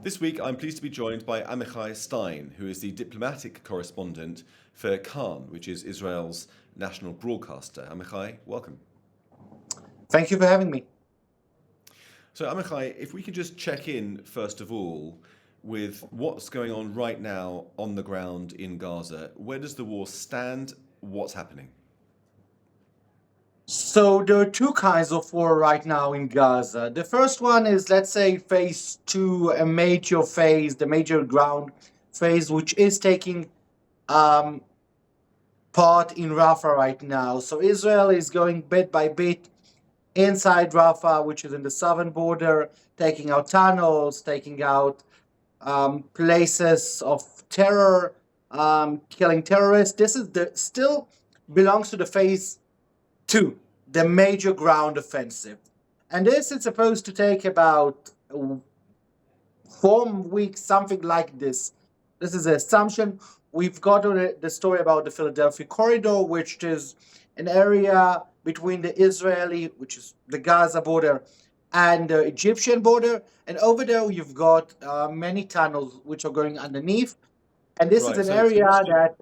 This week, I'm pleased to be joined by Amichai Stein, who is the diplomatic correspondent for Khan, which is Israel's national broadcaster. Amichai, welcome. Thank you for having me. So, Amichai, if we could just check in, first of all, with what's going on right now on the ground in Gaza. Where does the war stand? What's happening? So there are two kinds of war right now in Gaza. The first one is, let's say, phase two, a major phase, the major ground phase, which is taking part in Rafah right now. So Israel is going bit by bit inside Rafah, which is in the southern border, taking out tunnels, taking out places of terror, killing terrorists. This is still belongs to the phase two, the major ground offensive. And this is supposed to take about 4 weeks, something like this. This is an assumption. We've got the story about the Philadelphia corridor, which is an area between the Israeli, which is the Gaza border, and the Egyptian border. And over there, you've got many tunnels which are going underneath. And this is an area that...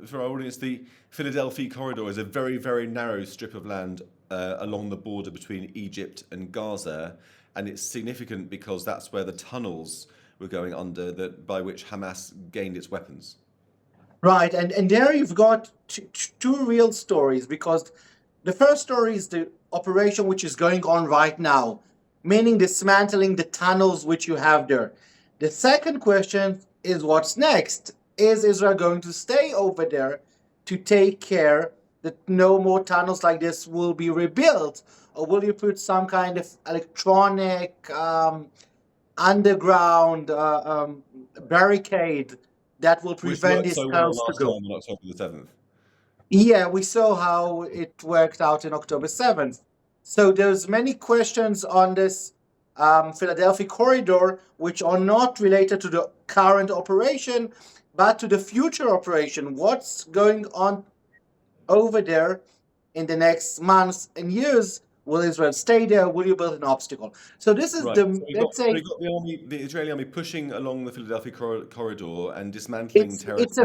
For our audience, the Philadelphia corridor is a very, very narrow strip of land along the border between Egypt and Gaza. And it's significant because that's where the tunnels were going under, by which Hamas gained its weapons. Right. And there you've got two real stories, because the first story is the operation which is going on right now, meaning dismantling the tunnels which you have there. The second question is, what's next? Is Israel going to stay over there to take care that no more tunnels like this will be rebuilt? Or will you put some kind of electronic underground barricade that will prevent these tunnels to go? On October the 7th. Yeah, we saw how it worked out in October 7th. So there's many questions on this Philadelphia corridor which are not related to the current operation, but to the future operation. What's going on over there in the next months and years? Will Israel stay there? Will you build an obstacle? So this is let's say... We've got the Israeli army pushing along the Philadelphia corridor and dismantling terrorist...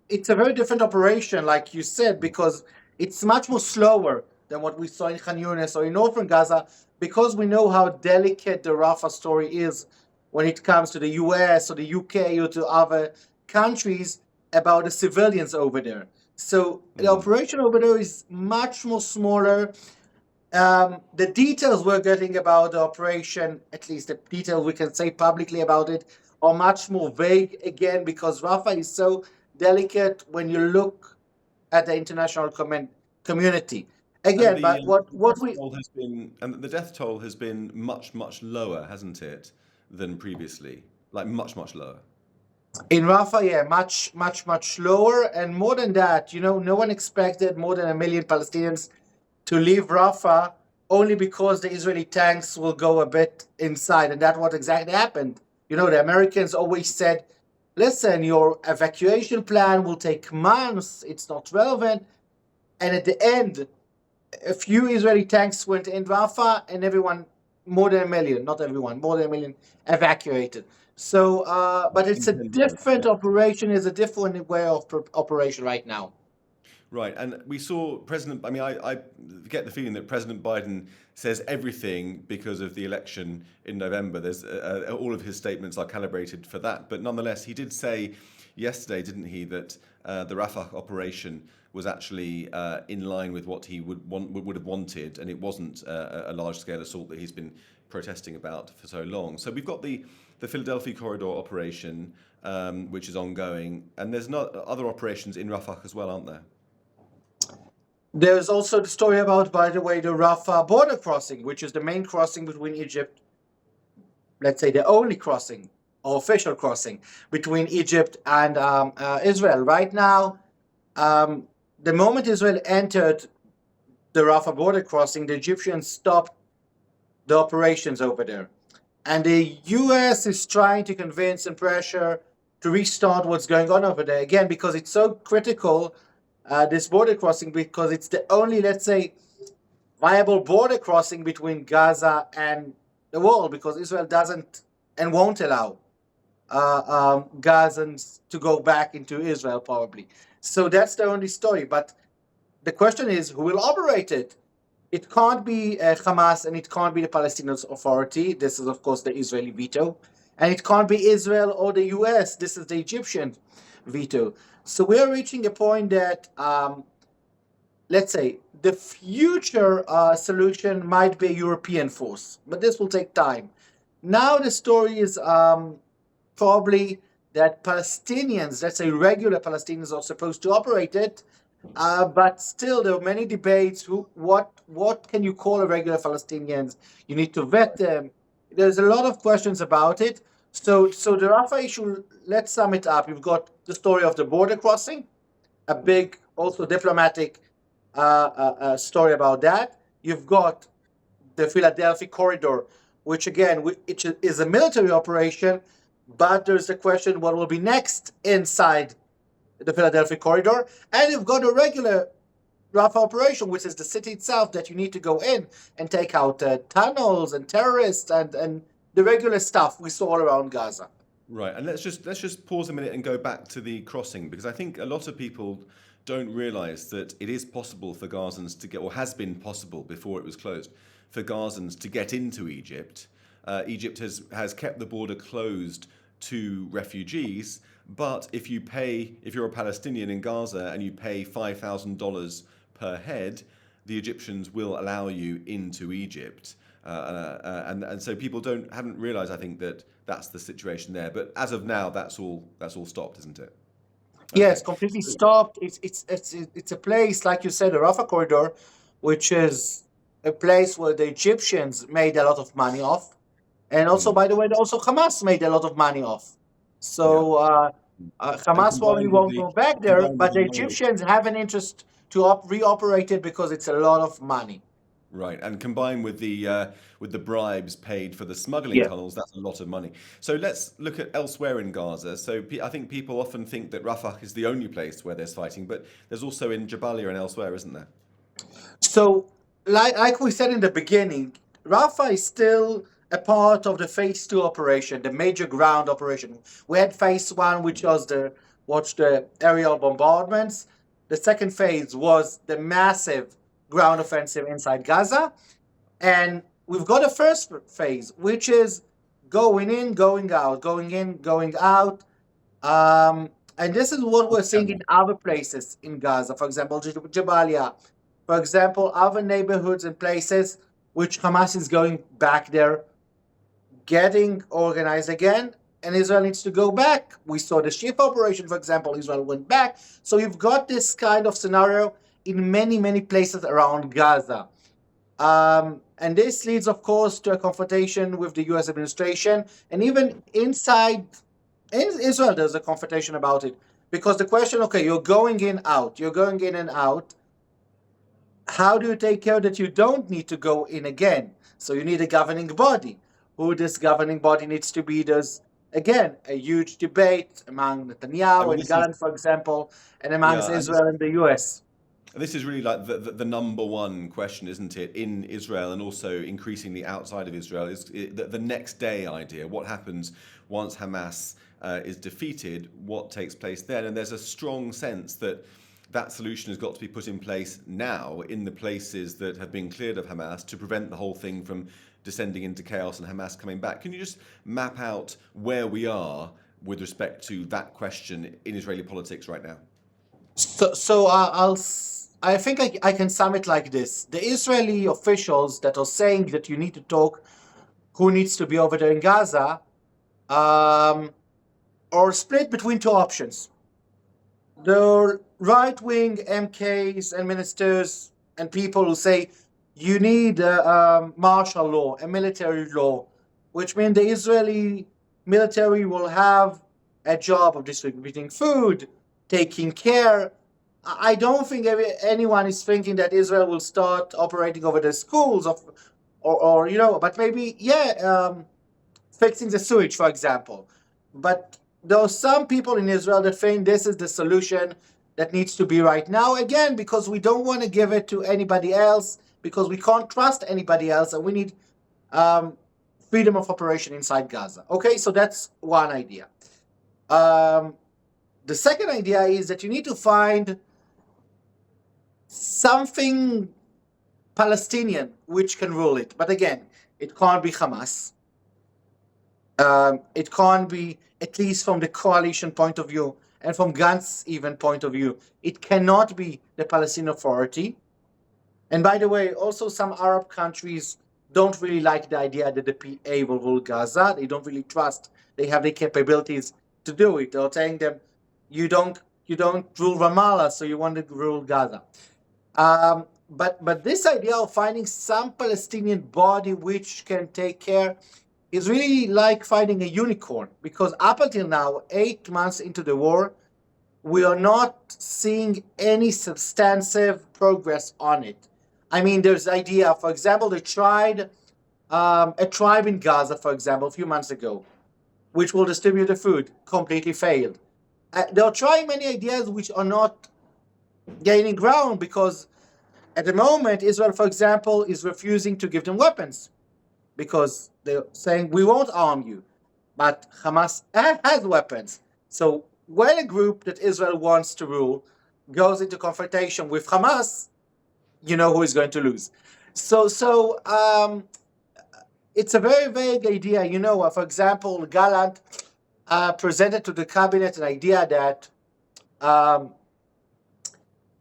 It's a very different operation, like you said, because it's much more slower than what we saw in Khan Yunis or in northern Gaza, because we know how delicate the Rafah story is when it comes to the US or the UK or to other countries about the civilians over there. So the operation over there is much more smaller. The details we're getting about the operation, at least the details we can say publicly about it, are much more vague, again, because Rafah is so delicate when you look at the international community. Again, but the death toll has been much, much lower, hasn't it, than previously? Like much, much lower. In Rafah, yeah, much, much, much lower. And more than that, no one expected more than 1 million Palestinians to leave Rafah only because the Israeli tanks will go a bit inside. And that's what exactly happened. The Americans always said, listen, your evacuation plan will take months. It's not relevant. And at the end, a few Israeli tanks went in Rafah, and everyone, more than 1 million, not everyone, more than 1 million evacuated. So, but it's a different operation, is a different way of operation right now. Right, and we saw I get the feeling that President Biden says everything because of the election in November. There's all of his statements are calibrated for that, but nonetheless, he did say yesterday, didn't he, that the Rafah operation was actually in line with what he would have wanted, and it wasn't a large-scale assault that he's been protesting about for so long. So we've got the Philadelphia corridor operation, which is ongoing, and there's other operations in Rafah as well, aren't there? There's also the story about, by the way, the Rafah border crossing, which is the main crossing between Egypt, let's say the only crossing, or official crossing, between Egypt and Israel. Right now, the moment Israel entered the Rafah border crossing, the Egyptians stopped the operations over there. And the US is trying to convince and pressure to restart what's going on over there, again, because it's so critical, this border crossing, because it's the only, let's say, viable border crossing between Gaza and the world, because Israel doesn't and won't allow Gazans to go back into Israel, probably. So that's the only story. But the question is, who will operate it? It can't be Hamas and it can't be the Palestinian Authority. This is, of course, the Israeli veto. And it can't be Israel or the US. This is the Egyptian veto. So we are reaching a point that, let's say, the future solution might be a European force, but this will take time. Now the story is probably that Palestinians, let's say regular Palestinians, are supposed to operate it, but still there are many debates. What can you call a regular Palestinians? You need to vet them. There's a lot of questions about it. So the Rafah issue, let's sum it up. You've got the story of the border crossing, a big, also diplomatic story about that. You've got the Philadelphia corridor, which again, which is a military operation, but there's the question what will be next inside the Philadelphia corridor. And you've got a regular Rafah operation, which is the city itself that you need to go in and take out tunnels and terrorists and the regular stuff we saw all around Gaza. Right, and let's just pause a minute and go back to the crossing, because I think a lot of people don't realise that it is possible for Gazans to get, or has been possible before it was closed, for Gazans to get into Egypt. Egypt has kept the border closed to refugees, but if you're a Palestinian in Gaza and you pay $5,000 per head, the Egyptians will allow you into Egypt. And so people haven't realised, I think, that that's the situation there. But as of now, that's all stopped, isn't it? Yes, completely stopped. It's a place, like you said, the Rafah corridor, which is a place where the Egyptians made a lot of money off, and also, by the way, also Hamas made a lot of money off. So Hamas probably won't go back there, but the Egyptians have an interest to reoperate it because it's a lot of money. Right, and combined with the bribes paid for the smuggling tunnels, that's a lot of money. So let's look at elsewhere in Gaza. So I think people often think that Rafah is the only place where there's fighting, but there's also in Jabalia and elsewhere, isn't there? So, like we said in the beginning, Rafah is still a part of the Phase 2 operation, the major ground operation. We had Phase 1, which was the aerial bombardments. The second phase was the massive ground offensive inside Gaza. And we've got a first phase, which is going in, going out, going in, going out. And this is what we're seeing in other places in Gaza. For example, Jabalia. For example, other neighborhoods and places which Hamas is going back there, getting organized again, and Israel needs to go back. We saw the Shifa operation, for example, Israel went back. So you've got this kind of scenario in many, many places around Gaza. And this leads, of course, to a confrontation with the US administration. And even inside in Israel, there's a confrontation about it. Because the question, okay, you're going in and out. How do you take care that you don't need to go in again? So you need a governing body. Who this governing body needs to be, there's, again, a huge debate among Netanyahu and Gallant, for example, and amongst Israel and the US. This is really like the number one question, isn't it, in Israel and also increasingly outside of Israel, is the next day idea. What happens once Hamas is defeated? What takes place then? And there's a strong sense that that solution has got to be put in place now in the places that have been cleared of Hamas to prevent the whole thing from descending into chaos and Hamas coming back. Can you just map out where we are with respect to that question in Israeli politics right now? I think I can sum it like this. The Israeli officials that are saying that you need to talk who needs to be over there in Gaza are split between two options. The right-wing MKs and ministers and people who say you need a martial law, a military law, which means the Israeli military will have a job of distributing food, taking care. I don't think anyone is thinking that Israel will start operating over the schools or but maybe, fixing the sewage, for example. But there are some people in Israel that think this is the solution that needs to be right now, again, because we don't want to give it to anybody else, because we can't trust anybody else, and we need freedom of operation inside Gaza. Okay, so that's one idea. The second idea is that you need to find something Palestinian which can rule it. But again, it can't be Hamas. It can't be, at least from the coalition point of view and from Gantz's even point of view, it cannot be the Palestinian Authority. And by the way, also some Arab countries don't really like the idea that the PA will rule Gaza. They don't really trust they have the capabilities to do it. They're telling them, you don't rule Ramallah, so you want to rule Gaza. But this idea of finding some Palestinian body which can take care is really like finding a unicorn, because up until now, 8 months into the war, we are not seeing any substantive progress on it. I mean, there's the idea, for example, they tried a tribe in Gaza, for example, a few months ago, which will distribute the food, completely failed. They're trying many ideas which are not gaining ground, because at the moment, Israel, for example, is refusing to give them weapons, because they're saying, we won't arm you. But Hamas has weapons. So when a group that Israel wants to rule goes into confrontation with Hamas, you know who is going to lose. So it's a very vague idea. You know, for example, Gallant presented to the cabinet an idea that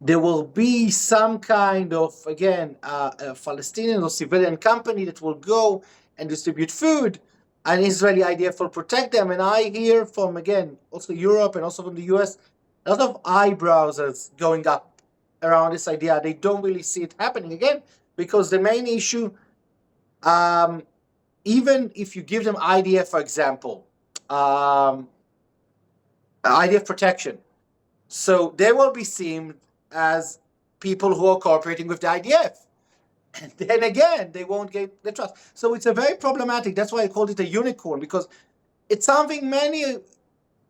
there will be some kind of, again, a Palestinian or civilian company that will go and distribute food, an Israeli IDF will protect them. And I hear from, again, also Europe and also from the US, a lot of eyebrows are going up around this idea. They don't really see it happening, again, because the main issue, even if you give them IDF, for example, IDF protection, so they will be seen as people who are cooperating with the IDF. And then again, they won't get the trust. So it's a very problematic. That's why I called it a unicorn, because it's something many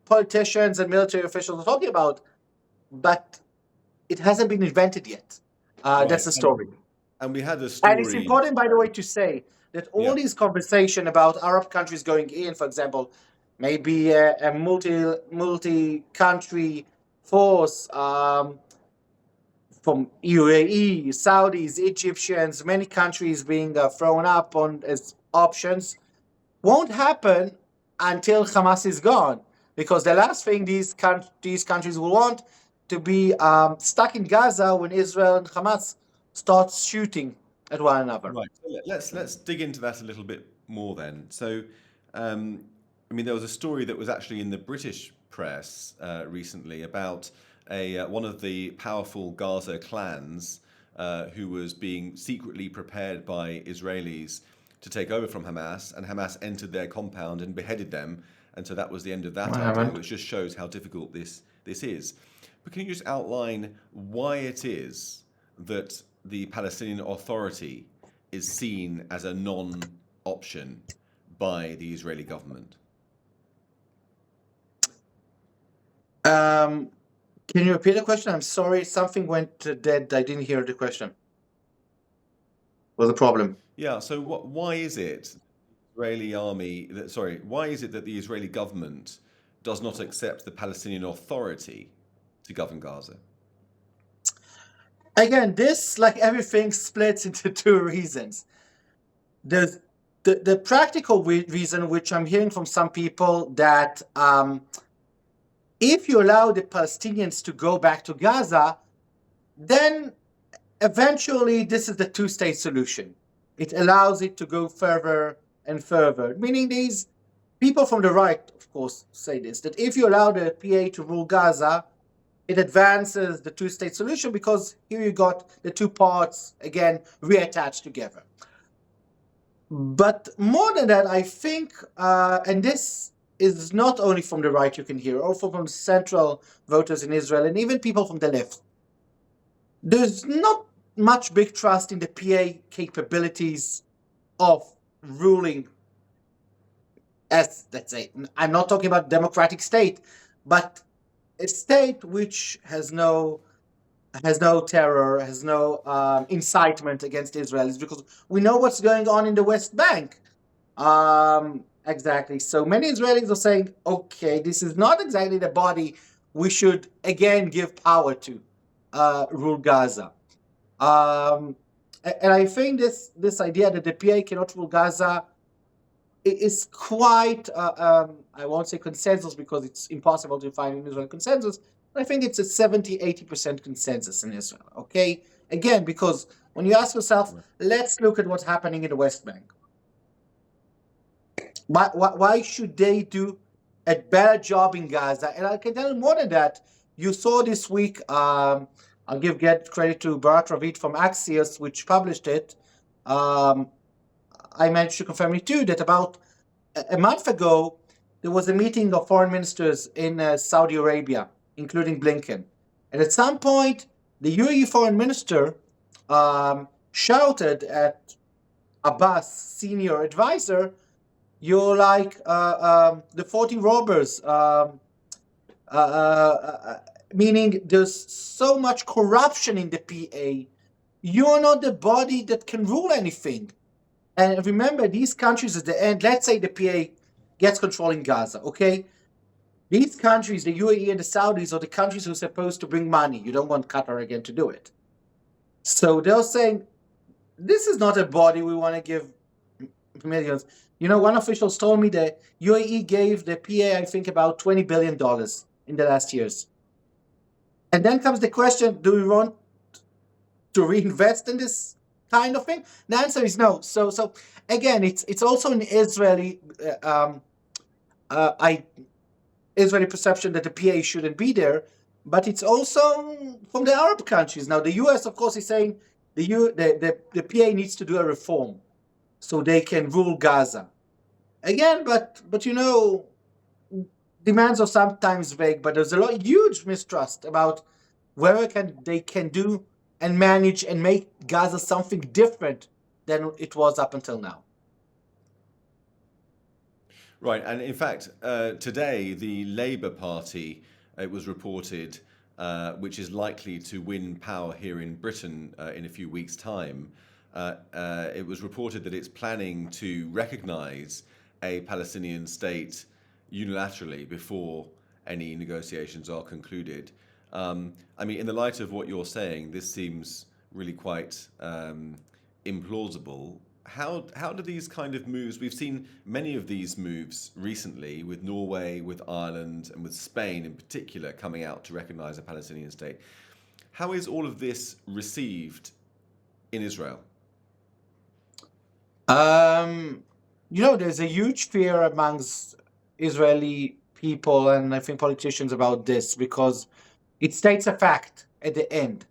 politicians and military officials are talking about, but it hasn't been invented yet. That's the story. And we had a story. And it's important, by the way, to say that all these conversation about Arab countries going in, for example, maybe a multi-country force, from UAE, Saudis, Egyptians, many countries being thrown up on as options, won't happen until Hamas is gone. Because the last thing these countries will want to be stuck in Gaza when Israel and Hamas start shooting at one another. Right. So let's dig into that a little bit more then. So, I mean, there was a story that was actually in the British press recently about one of the powerful Gaza clans who was being secretly prepared by Israelis to take over from Hamas, and Hamas entered their compound and beheaded them, and so that was the end of that idea, which just shows how difficult this is. But can you just outline why it is that the Palestinian Authority is seen as a non-option by the Israeli government? Can you repeat the question? I'm sorry, something went dead. I didn't hear the question. What's the problem? Yeah, so why is it why is it that the Israeli government does not accept the Palestinian Authority to govern Gaza? Again, this, like everything, splits into two reasons. There's the practical reason, which I'm hearing from some people, that if you allow the Palestinians to go back to Gaza, then eventually this is the two-state solution. It allows it to go further and further, meaning these people from the right, of course, say this, that if you allow the PA to rule Gaza, it advances the two-state solution, because here you got the two parts, again, reattached together. But more than that, I think, and this is not only from the right you can hear, also from central voters in Israel, and even people from the left, there's not much big trust in the PA capabilities of ruling as, let's say, I'm not talking about democratic state, but a state which has no terror, has no incitement against Israelis, because we know what's going on in the West Bank. Exactly. So many Israelis are saying, okay, this is not exactly the body we should again give power to rule Gaza. And I think this idea that the PA cannot rule Gaza is quite, I won't say consensus because it's impossible to find an Israel consensus. But I think it's a 70-80% consensus in Israel. Okay, again, because when you ask yourself, let's look at what's happening in the West Bank. Why should they do a better job in Gaza? And I can tell you more than that. You saw this week, I'll get credit to Barat Ravid from Axios, which published it. I managed to confirm it too, that about a month ago, there was a meeting of foreign ministers in Saudi Arabia, including Blinken. And at some point, the UAE foreign minister shouted at Abbas, senior advisor, you're like the 40 robbers, meaning there's so much corruption in the PA. You're not the body that can rule anything. And remember, these countries at the end, let's say the PA gets control in Gaza, okay? These countries, the UAE and the Saudis, are the countries who are supposed to bring money. You don't want Qatar again to do it. So they're saying, this is not a body we want to give millions. You know, one official told me that UAE gave the PA, I think, about $20 billion in the last years. And then comes the question, do we want to reinvest in this kind of thing? The answer is no. So again, it's also an Israeli Israeli perception that the PA shouldn't be there, but it's also from the Arab countries. Now, the US, of course, is saying the PA needs to do a reform so they can rule Gaza. Again, but you know, demands are sometimes vague, but there's a huge mistrust about whether they can do and manage and make Gaza something different than it was up until now. Right, and in fact, today the Labour Party, it was reported, which is likely to win power here in Britain in a few weeks' time, it was reported that it's planning to recognise a Palestinian state unilaterally before any negotiations are concluded. I mean, in the light of what you're saying, this seems really quite implausible. How do these kind of moves, we've seen many of these moves recently with Norway, with Ireland, and with Spain in particular coming out to recognise a Palestinian state. How is all of this received in Israel? You know, there's a huge fear amongst Israeli people and I think politicians about this because it states a fact at the end.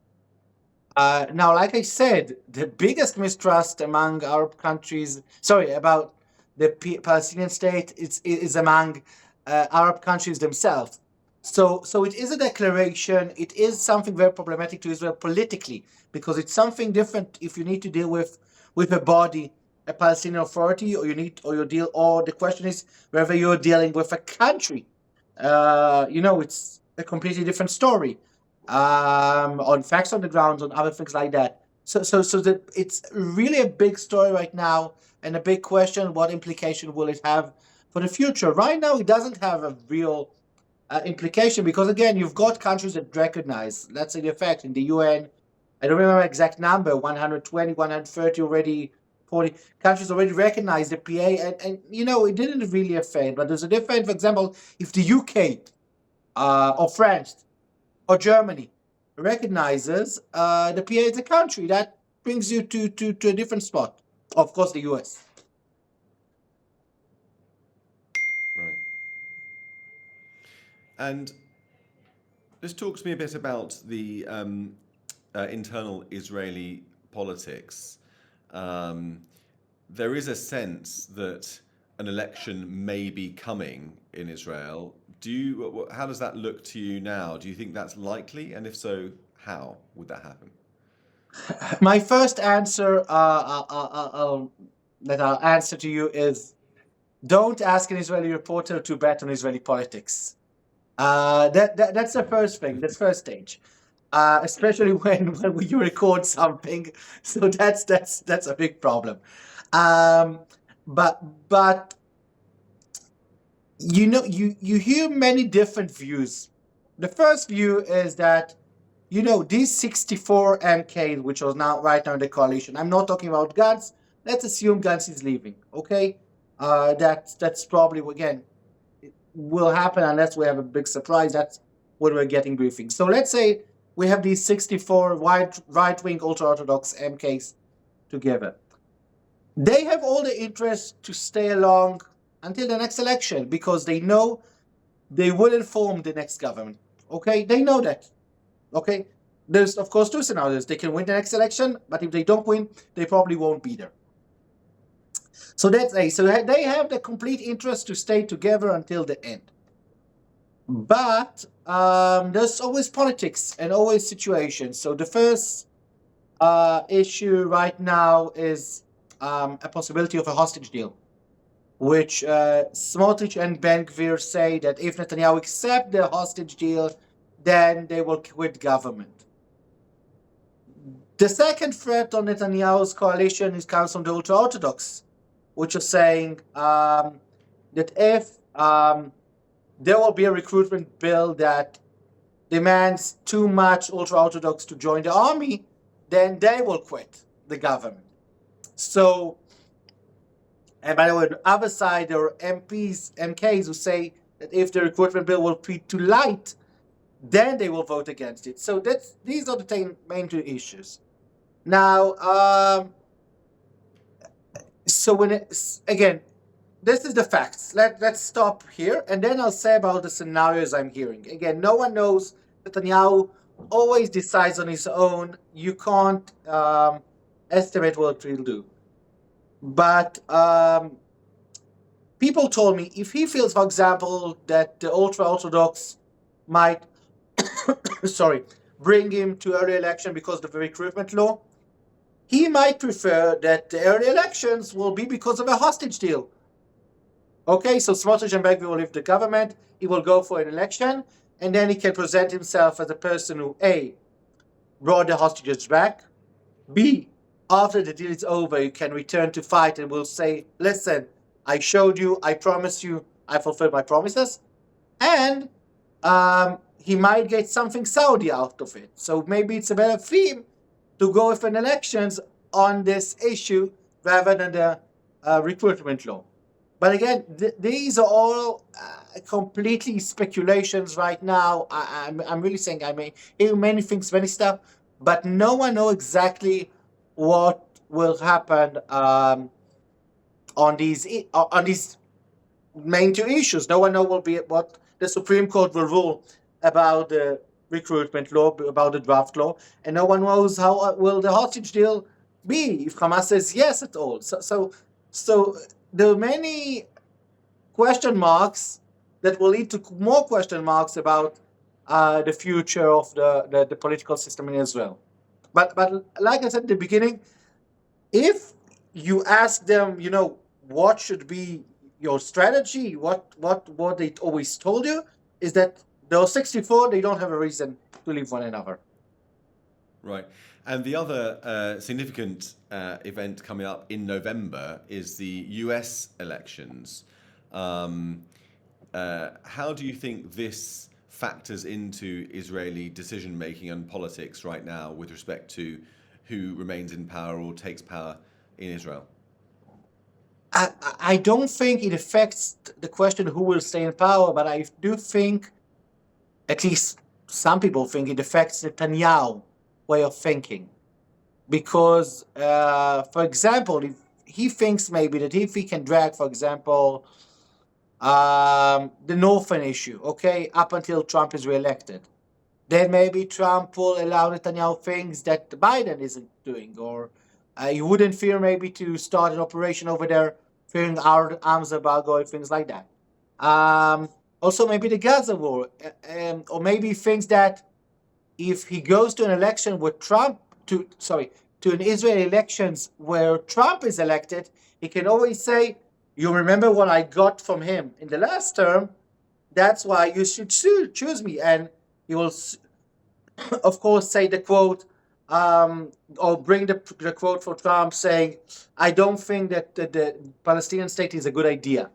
Now, like I said, the biggest mistrust among Arab countries, about the Palestinian state is among Arab countries themselves. So it is a declaration. It is something very problematic to Israel politically because it's something different if you need to deal with a body, a Palestinian Authority, or the question is whether you're dealing with a country. You know, it's a completely different story. On facts on the ground, on other things like that. So it's really a big story right now, and a big question: what implication will it have for the future? Right now, it doesn't have a real implication because again, you've got countries that recognize. Let's say the fact in the UN, I don't remember exact number, 120, 130 already. 40 countries already recognize the PA, and you know, it didn't really affect, but there's a difference. For example, if the UK or France or Germany recognizes the PA as a country, that brings you to a different spot. Of course, the US. Right. And this talks to me a bit about the internal Israeli politics. There is a sense that an election may be coming in Israel. How does that look to you now? Do you think that's likely? And if so, how would that happen? My first answer that I'll answer to you is don't ask an Israeli reporter to bet on Israeli politics. That's the first thing. That's first stage. Especially when you record something, so that's a big problem. but you hear many different views. The first view is that these 64 MKs, which are now right now in the coalition. I'm not talking about Gantz. Let's assume Gantz is leaving. Okay, that's probably again it will happen unless we have a big surprise. That's what we're getting briefing. So let's say we have these 64 right wing ultra orthodox MKs together. They have all the interest to stay along until the next election because they know they will inform the next government. Okay, they know that. Okay, there's of course two scenarios. They can win the next election, but if they don't win, they probably won't be there. So that's A. So they have the complete interest to stay together until the end. But there's always politics and always situations. So the first issue right now is a possibility of a hostage deal, which Smotrich and Ben Gvir say that if Netanyahu accepts the hostage deal, then they will quit government. The second threat on Netanyahu's coalition comes from the ultra-Orthodox, which are saying that if there will be a recruitment bill that demands too much ultra-Orthodox to join the army, then they will quit the government. So, and by the way, on the other side, there are MKs who say that if the recruitment bill will be too light, then they will vote against it. So these are the main two issues. Now, so again, this is the facts. Let's stop here, and then I'll say about the scenarios I'm hearing. Again, no one knows. Netanyahu always decides on his own. You can't estimate what he'll do. But people told me if he feels, for example, that the ultra-Orthodox might bring him to early election because of the recruitment law, he might prefer that the early elections will be because of a hostage deal. Okay, so Smotrich and Ben Gvir will leave the government, he will go for an election, and then he can present himself as a person who, A, brought the hostages back, B, after the deal is over, you can return to fight and will say, listen, I showed you, I promised you, I fulfilled my promises, and he might get something Saudi out of it. So maybe it's a better theme to go with an elections on this issue rather than the recruitment law. But again, these are all completely speculations right now. I'm really saying I may hear many things, many stuff, but no one knows exactly what will happen on these main two issues. No one knows what the Supreme Court will rule about the recruitment law, about the draft law, and no one knows how will the hostage deal be if Hamas says yes at all. So there are many question marks that will lead to more question marks about the future of the political system in Israel. But like I said at the beginning, if you ask them, what should be your strategy, what they always told you is that those 64, they don't have a reason to leave one another. Right. And the other significant event coming up in November is the US elections. How do you think this factors into Israeli decision-making and politics right now with respect to who remains in power or takes power in Israel? I don't think it affects the question who will stay in power, but I do think, at least some people think, it affects Netanyahu way of thinking. Because, for example, if he thinks maybe that if he can drag, for example, the northern issue, okay, up until Trump is reelected, then maybe Trump will allow Netanyahu things that Biden isn't doing, or he wouldn't fear maybe to start an operation over there, fearing our arms embargo and things like that. Also, maybe the Gaza war, or maybe thinks that if he goes to an election with to an Israeli elections where Trump is elected, he can always say, you remember what I got from him in the last term, that's why you should choose me. And he will, of course, say the quote, or bring the quote for Trump saying, "I don't think that the Palestinian state is a good idea."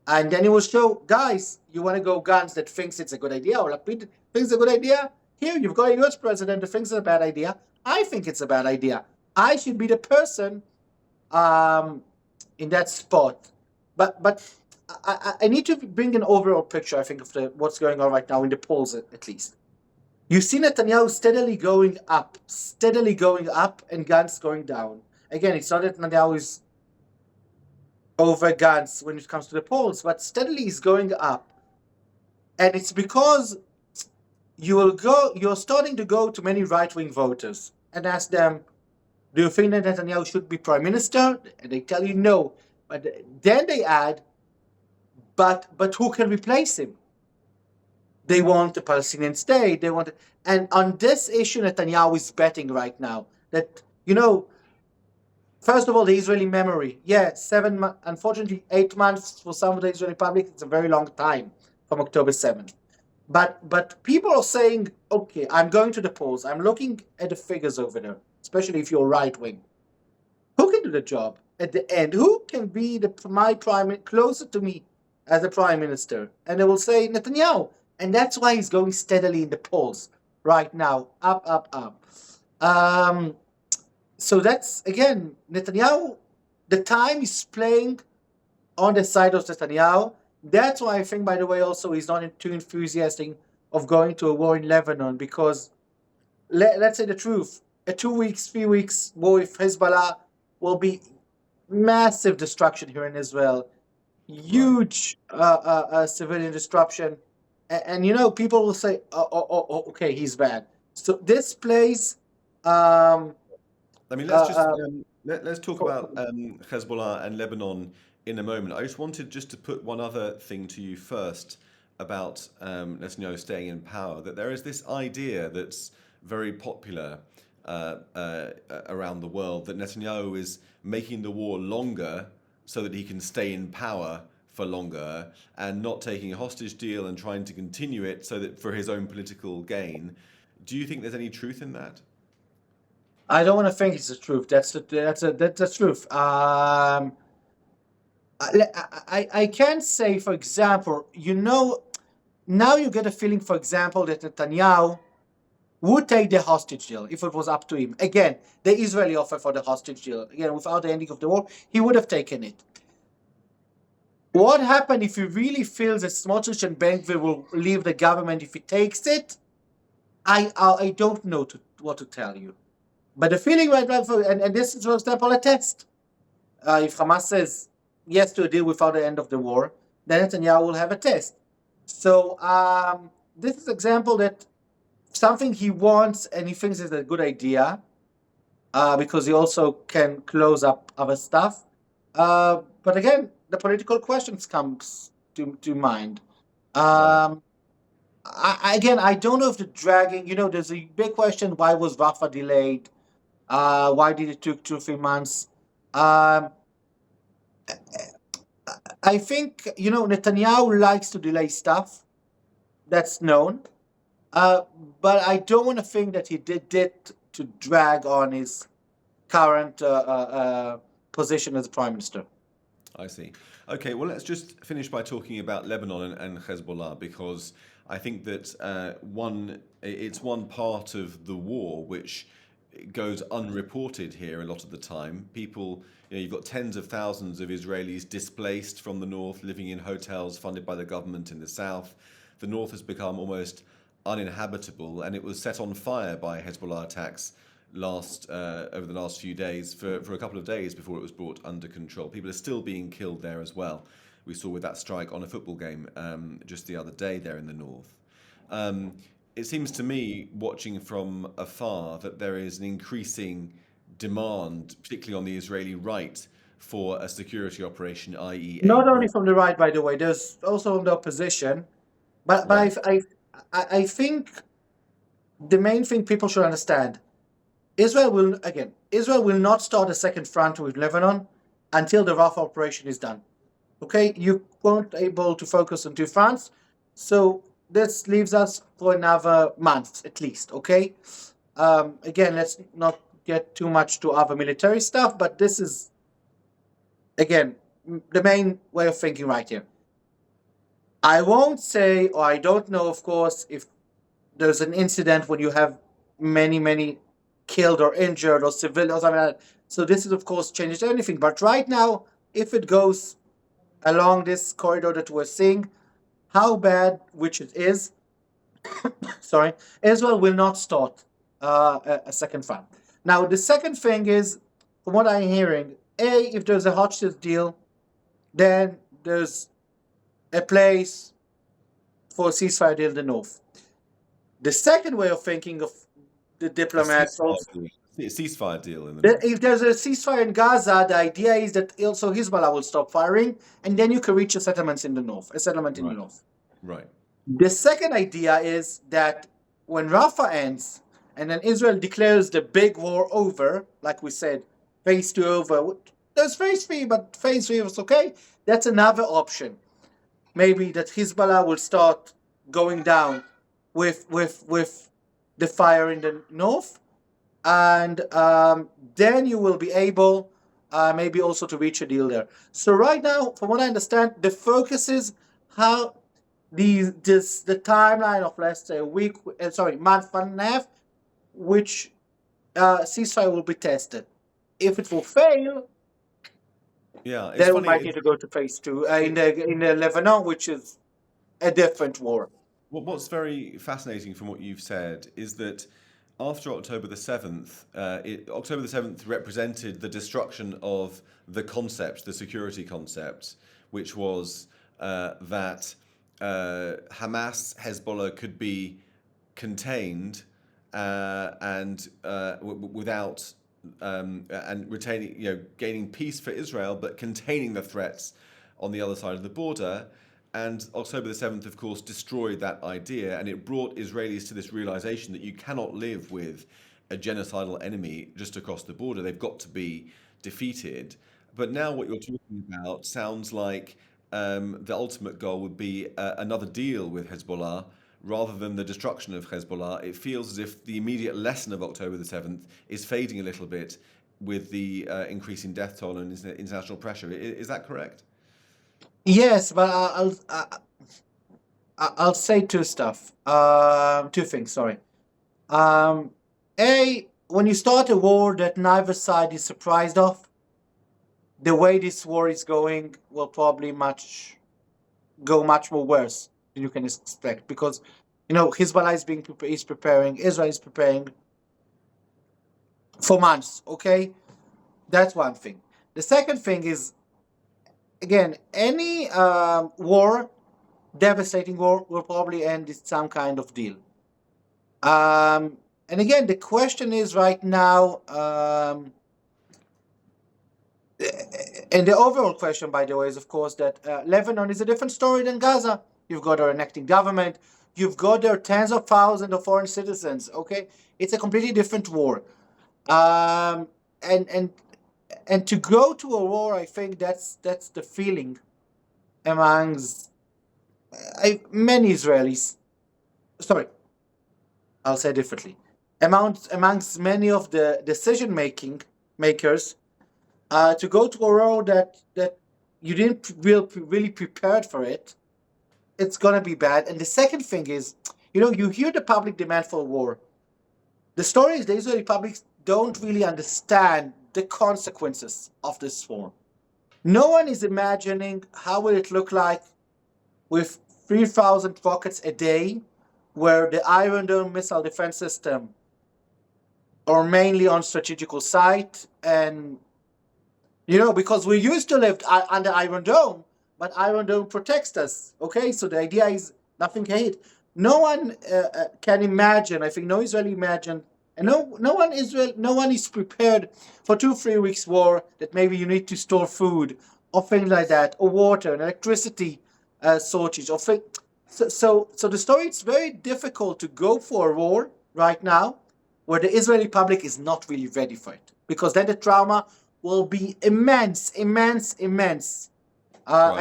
And then he will show, guys, you want to go guns that thinks it's a good idea, or Lapid thinks it's a good idea? Here, you've got a US president that thinks it's a bad idea. I think it's a bad idea. I should be the person in that spot. But I need to bring an overall picture, I think, of what's going on right now in the polls, at least. You see Netanyahu steadily going up, and Gantz going down. Again, it's not that Netanyahu is over Gantz when it comes to the polls, but steadily is going up. And it's because you're starting to go to many right-wing voters and ask them, do you think that Netanyahu should be prime minister? And they tell you no. But then they add, but who can replace him? They want a Palestinian state. And on this issue, Netanyahu is betting right now that, first of all, the Israeli memory. Yeah, unfortunately, 8 months for some of the Israeli public, it's a very long time from October 7th. But people are saying, okay, I'm going to the polls. I'm looking at the figures over there, especially if you're right-wing. Who can do the job at the end? Who can be closer to me as a prime minister? And they will say Netanyahu. And that's why he's going steadily in the polls right now, up. So that's, again, Netanyahu, the time is playing on the side of Netanyahu. That's why I think, by the way, also he's not too enthusiastic of going to a war in Lebanon, because let's say the truth, a 2 weeks, 3 weeks war with Hezbollah will be massive destruction here in Israel, huge civilian disruption. And people will say, oh, okay, he's bad. So this plays. Let's talk about Hezbollah and Lebanon in a moment. I just wanted to put one other thing to you first about Netanyahu staying in power. That there is this idea that's very popular around the world that Netanyahu is making the war longer so that he can stay in power for longer, and not taking a hostage deal and trying to continue it so that for his own political gain. Do you think there's any truth in that? I don't want to think it's the truth. That's the truth. I can say, for example, now you get a feeling, for example, that Netanyahu would take the hostage deal if it was up to him. Again, the Israeli offer for the hostage deal, again, without the ending of the war, he would have taken it. What happened if he really feels that Smotrich and Ben Gvir will leave the government if he takes it? I don't know what to tell you. But the feeling right now, and this is, for example, a test. If Hamas says yes to a deal without the end of the war, then Netanyahu will have a test. So this is an example that something he wants and he thinks is a good idea, because he also can close up other stuff. But again, the political questions comes to mind. I don't know if the dragging, there's a big question, why was Rafah delayed? Why did it took 2-3 months? I think, Netanyahu likes to delay stuff. That's known. But I don't want to think that he did it to drag on his current position as Prime Minister. I see. Okay, well, let's just finish by talking about Lebanon and Hezbollah, because I think that it's one part of the war which goes unreported here a lot of the time. People, you've got tens of thousands of Israelis displaced from the north, living in hotels funded by the government in the south. The north has become almost uninhabitable, and it was set on fire by Hezbollah attacks over the last few days for a couple of days before it was brought under control. People are still being killed there as well. We saw with that strike on a football game just the other day there in the north. It seems to me, watching from afar, that there is an increasing demand, particularly on the Israeli right, for a security operation, i.e. Not only from the right, by the way, there's also from the opposition. But I think the main thing people should understand, Israel will not start a second front with Lebanon until the Rafah operation is done. Okay, you won't able to focus on 2 fronts, so this leaves us for another month at least. Okay, Again, let's not get too much to other military stuff, but this is, again, the main way of thinking right here. I won't say, or I don't know, of course, if there's an incident when you have many killed or injured or civilians or something like that. So this is, of course, changes anything. But right now, if it goes along this corridor that we're seeing, how bad, which it is, sorry, Israel will not start a second front. Now, the second thing is, from what I'm hearing, if there's a hostage deal, then there's a place for a ceasefire deal in the north. The second way of thinking of the diplomats also, Ceasefire deal in the north. if there's a ceasefire in Gaza, the idea is that also Hezbollah will stop firing, and then you can reach a settlement in the north. Right. The second idea is that when Rafah ends, and then Israel declares the big war over, like we said, phase 2 over. There's phase 3, but phase 3 was okay. That's another option. Maybe that Hezbollah will start going down with the fire in the north, and then you will be able maybe also to reach a deal there. So right now, from what I understand, the focus is how the timeline of, let's say, month and a half, which ceasefire will be tested. If it will fail, yeah, then we might need to go to phase 2 in the Lebanon, which is a different war. What's very fascinating from what you've said is that after October the 7th, October the 7th represented the destruction of the concept, the security concept, which was that Hamas, Hezbollah could be contained and without and retaining, gaining peace for Israel, but containing the threats on the other side of the border. And October the 7th, of course, destroyed that idea, and it brought Israelis to this realization that you cannot live with a genocidal enemy just across the border. They've got to be defeated. But now what you're talking about sounds like the ultimate goal would be another deal with Hezbollah rather than the destruction of Hezbollah. It feels as if the immediate lesson of October the 7th is fading a little bit with the increasing death toll and international pressure. Is that correct? Yes, but I'll say two things. Sorry. When you start a war that neither side is surprised of, the way this war is going will probably go much more worse than you can expect, because Hezbollah is preparing, Israel is preparing for months. Okay, that's one thing. The second thing is, again, any devastating war will probably end with some kind of deal. And again, the question is right now, and the overall question, by the way, is of course that Lebanon is a different story than Gaza. You've got their enacting government. You've got their tens of thousands of foreign citizens. Okay, it's a completely different war. And to go to a war, I think that's the feeling amongst many Israelis. Sorry, I'll say differently. Amongst many of the decision makers, to go to a war that you didn't really prepared for it, it's gonna be bad. And the second thing is, you hear the public demand for a war. The story is the Israeli public don't really understand the consequences of this war. No one is imagining how will it look like with 3,000 rockets a day, where the Iron Dome missile defense system are mainly on strategical site, and because we used to live under Iron Dome, but Iron Dome protects us. Okay, so the idea is nothing can hit. No one can imagine. I think no Israeli imagined. And no one is prepared for 2-3 weeks war that maybe you need to store food or things like that, or water and electricity shortage or thing. So the story, it's very difficult to go for a war right now where the Israeli public is not really ready for it, because then the trauma will be immense. Right.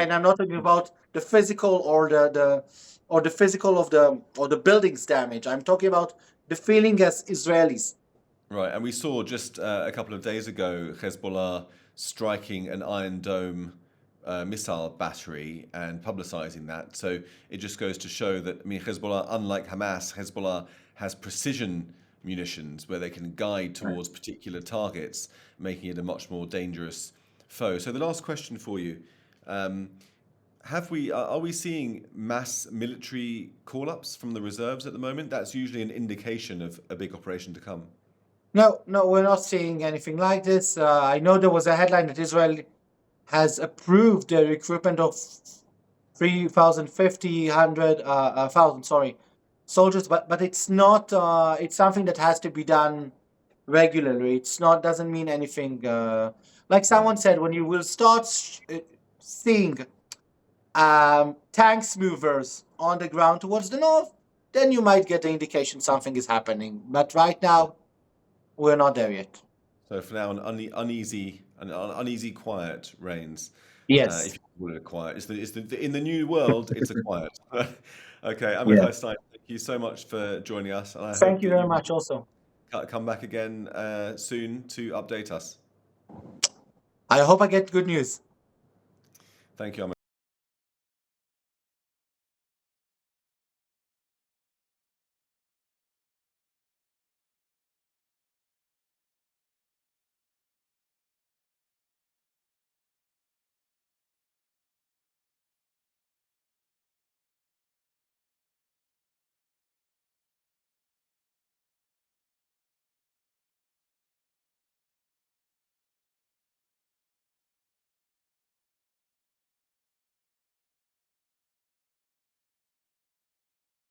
And I'm not talking about the physical or the physical of the buildings damage. I'm talking about the feeling as Israelis. Right, and we saw just a couple of days ago Hezbollah striking an Iron Dome missile battery and publicizing that. So it just goes to show that, I mean, Hezbollah, unlike Hamas, Hezbollah has precision munitions where they can guide towards particular targets, making it a much more dangerous foe. So the last question for you. Are we seeing mass military call-ups from the reserves at the moment? That's usually an indication of a big operation to come. No, we're not seeing anything like this. I know there was a headline that Israel has approved the recruitment of 1,000 soldiers, but it's not. It's something that has to be done regularly. It's not doesn't mean anything. Like someone said, when you will start seeing tanks movers on the ground towards the north, then you might get the indication something is happening. But right now, we're not there yet. So for now, an uneasy quiet reigns. Yes. If you call it a quiet, in the new world, it's a quiet. Okay, Amichai Stein, thank you so much for joining us, and I Thank hope you that very much. Also, come back again soon to update us. I hope I get good news. Thank you, Amichai.